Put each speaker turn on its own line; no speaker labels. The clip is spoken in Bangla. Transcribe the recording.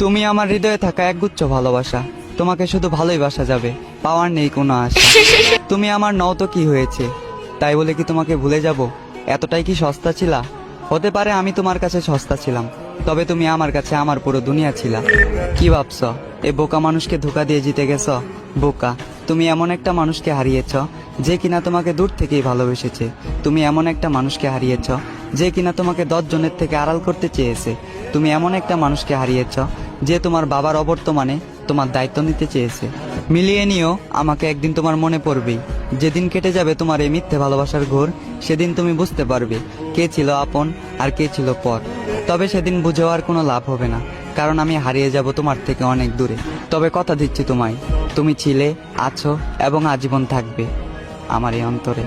তুমি আমার হৃদয়ে থাকা একগুচ্ছ ভালোবাসা, তোমাকে শুধু ভালোই বাসা যাবে, পাওয়ার নেই কোনো আশা। তুমি আমার নও তো কি হয়েছে, তাই বলে কি তোমাকে ভুলে যাব? এতটাই কি সস্তা ছিলা? হতে পারে আমি তোমার কাছে সস্তা ছিলাম, তবে তুমি আমার কাছে আমার পুরো দুনিয়া ছিলা। কি ভাবছ এ বোকা মানুষকে ধোকা দিয়ে জিতে গেছ? বোকা, তুমি এমন একটা মানুষকে হারিয়েছ যে কিনা তোমাকে দূর থেকেই ভালোবেসেছে। তুমি এমন একটা মানুষকে হারিয়েছ যে কিনা তোমাকে 10 জনের থেকে আড়াল করতে চেয়েছে। তুমি এমন একটা মানুষকে হারিয়েছ যে তোমার বাবার অবর্তমানে তোমার দায়িত্ব নিতে চেয়েছে। মিলিয়ে নিও, আমাকে একদিন তোমার মনে পড়বেই। যেদিন কেটে যাবে তোমার এই মিথ্যে ভালোবাসার ঘোর, সেদিন তুমি বুঝতে পারবে কে ছিল আপন আর কে ছিল পর। তবে সেদিন বুঝেও আর কোনো লাভ হবে না, কারণ আমি হারিয়ে যাব তোমার থেকে অনেক দূরে। তবে কথা দিচ্ছি তোমায়, তুমি ছিলে, আছো এবং আজীবন থাকবে আমার এই অন্তরে।